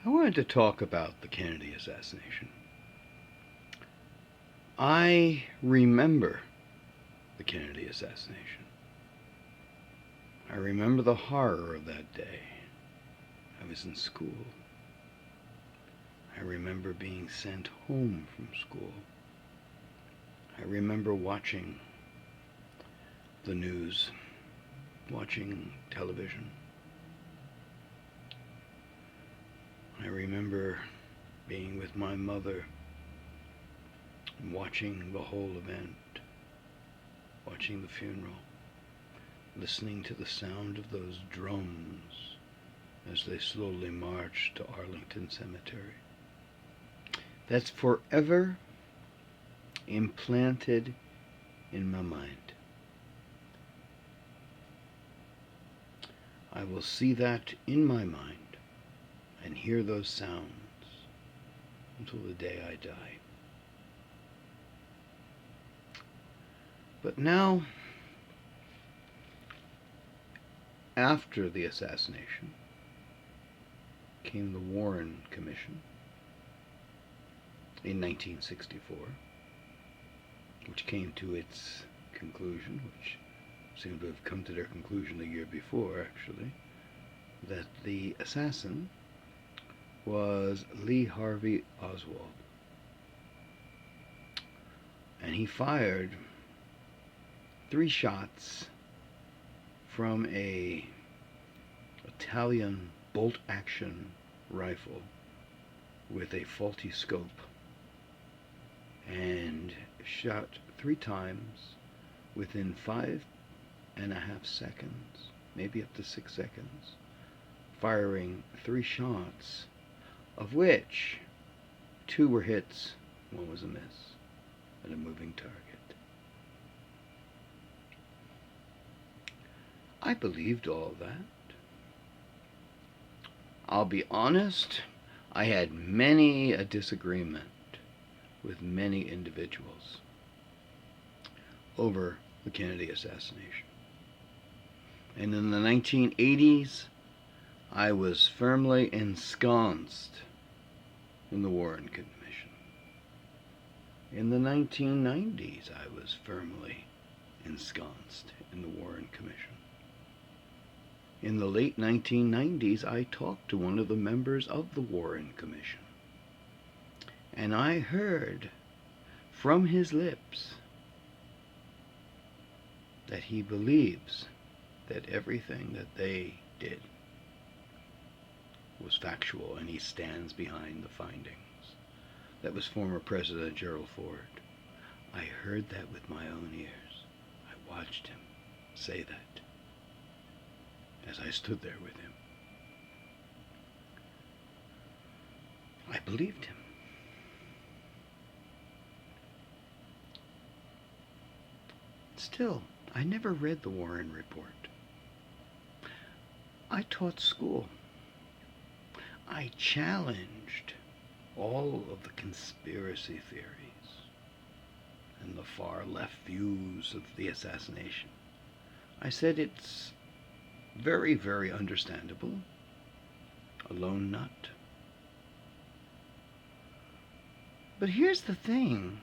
I wanted to talk about the Kennedy assassination. I remember the Kennedy assassination. I remember the horror of that day. I was in school. I remember being sent home from school. I remember watching the news, watching television. I remember being with my mother, watching the whole event, watching the funeral, listening to the sound of those drums as they slowly marched to Arlington Cemetery. That's forever implanted in my mind. I will see that in my mind and hear those sounds until the day I die. But now, after the assassination, came the Warren Commission in 1964, which came to its conclusion, which seemed to have come to their conclusion a year before, actually, that the assassin was Lee Harvey Oswald. And he fired 3 shots from a Italian bolt-action rifle with a faulty scope, and shot 3 times within 5.5 seconds, maybe up to 6 seconds, firing 3 shots, of which 2 were hits, 1 was a miss, at a moving target. I believed all that. I'll be honest, I had many a disagreement with many individuals over the Kennedy assassination. And in the 1980s, I was firmly ensconced in the Warren Commission. In the 1990s, I was firmly ensconced in the Warren Commission. In the late 1990s, I talked to one of the members of the Warren Commission, and I heard from his lips that he believes that everything that they did was factual, and he stands behind the findings. That was former President Gerald R. I heard that with my own ears. I watched him say that as I stood there with him. I believed him. Still, I never read the Warren Report. I taught school. I challenged all of the conspiracy theories and the far left views of the assassination. I said it's very, very understandable. A lone nut. But here's the thing.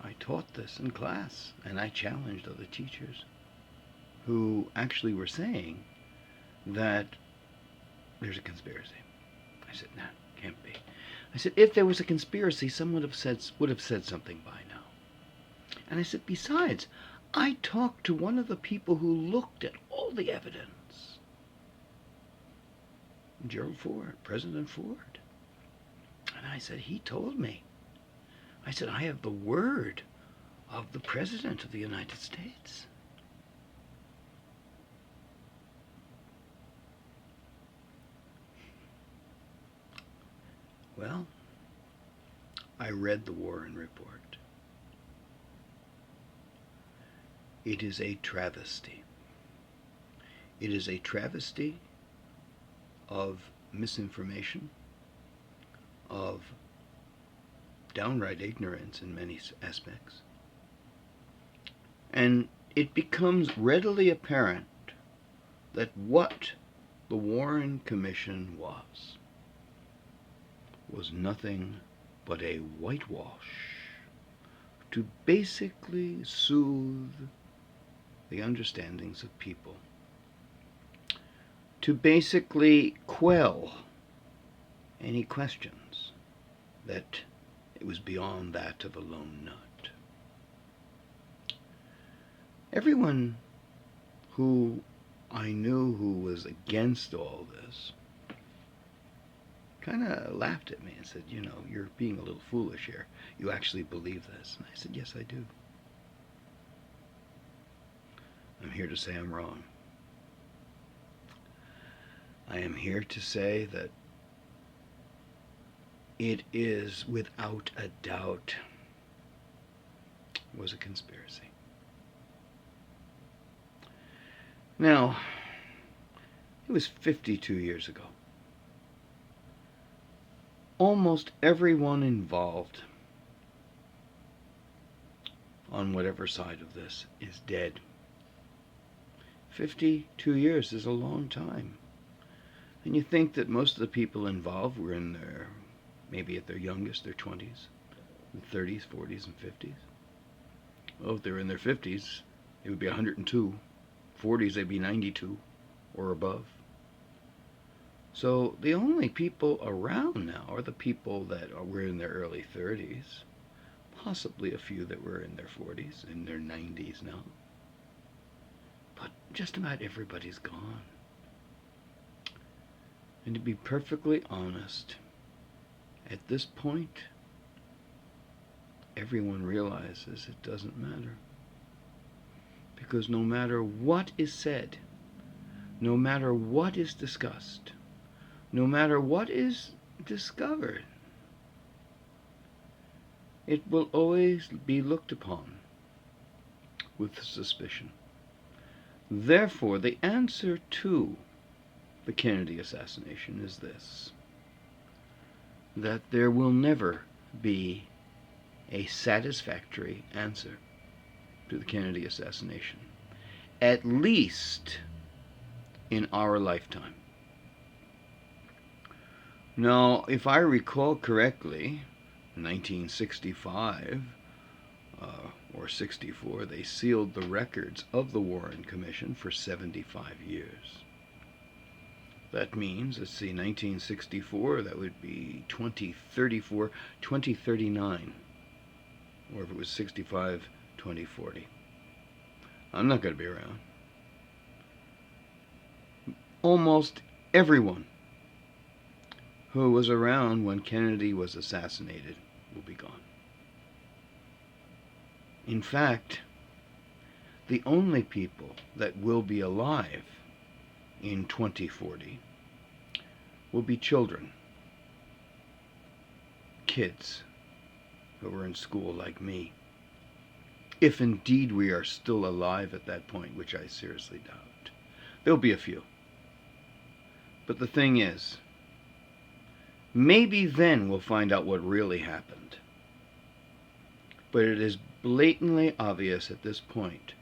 I taught this in class, and I challenged other teachers who actually were saying that there's a conspiracy. I said, no, can't be. I said, if there was a conspiracy, someone would have said something by now. And I said, besides, I talked to one of the people who looked at all the evidence. Gerald Ford, President Ford. And I said, he told me. I said, I have the word of the President of the United States. Well, I read the Warren Report. It is a travesty. It is a travesty of misinformation, of downright ignorance in many aspects. And it becomes readily apparent that what the Warren Commission was nothing but a whitewash to basically soothe the understandings of people, to basically quell any questions that it was beyond that of a lone nut. Everyone who I knew who was against all this kind of laughed at me and said, you know, you're being a little foolish here. You actually believe this? And I said, yes, I do. I'm here to say I'm wrong. I am here to say that it is, without a doubt, was a conspiracy. Now, it was 52 years ago. Almost everyone involved on whatever side of this is dead. 52 years is a long time. And you think that most of the people involved were in their, maybe at their youngest, their 20s, 30s, 40s, and 50s. Well, if they were in their 50s, it would be 102. 40s, they'd be 92 or above. So the only people around now are the people that were in their early 30s, possibly a few that were in their 40s, in their 90s now. But just about everybody's gone. And to be perfectly honest, at this point, everyone realizes it doesn't matter. Because no matter what is said, no matter what is discussed, no matter what is discovered, it will always be looked upon with suspicion. Therefore, the answer to the Kennedy assassination is this: that there will never be a satisfactory answer to the Kennedy assassination, at least in our lifetime. Now, if I recall correctly, 1965 or 64, they sealed the records of the Warren Commission for 75 years. That means, let's see, 1964, that would be 2034, 2039. Or if it was 65, 2040. I'm not going to be around. Almost everyone who was around when Kennedy was assassinated will be gone. In fact, the only people that will be alive in 2040 will be children, kids who were in school like me. If indeed we are still alive at that point, which I seriously doubt. There'll be a few. But the thing is, maybe then we'll find out what really happened. But it is blatantly obvious at this point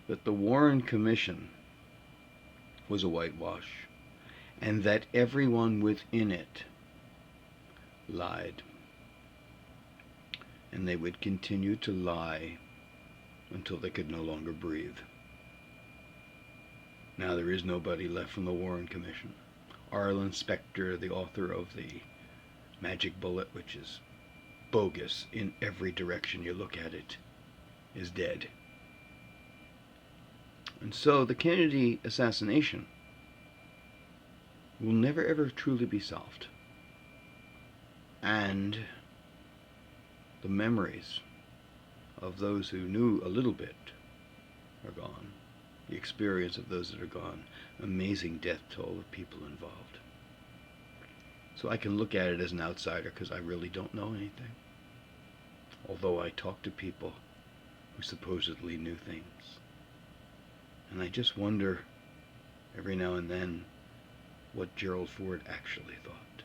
that the Warren Commission was a whitewash, and that everyone within it lied. And they would continue to lie until they could no longer breathe. Now there is nobody left from the Warren Commission. Arlen Specter, the author of the Magic Bullet, which is bogus in every direction you look at it, is dead. And so the Kennedy assassination will never ever truly be solved. And the memories of those who knew a little bit are gone. The experience of those that are gone. Amazing death toll of people involved. So I can look at it as an outsider because I really don't know anything. Although I talk to people who supposedly knew things. And I just wonder every now and then what Gerald Ford actually thought.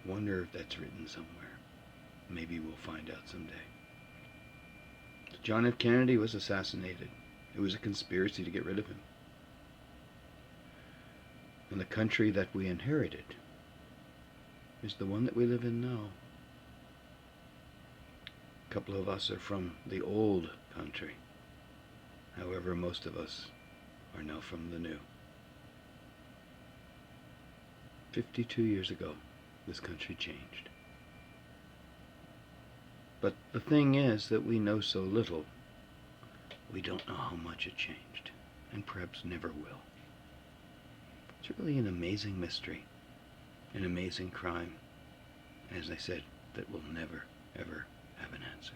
Wonder if that's written somewhere. Maybe we'll find out someday. John F. Kennedy was assassinated. It was a conspiracy to get rid of him. And the country that we inherited is the one that we live in now. A couple of us are from the old country. However, most of us are now from the new. 52 years ago, this country changed. But the thing is that we know so little, we don't know how much it changed, and perhaps never will. It's really an amazing mystery, an amazing crime, as I said, that will never, ever have an answer.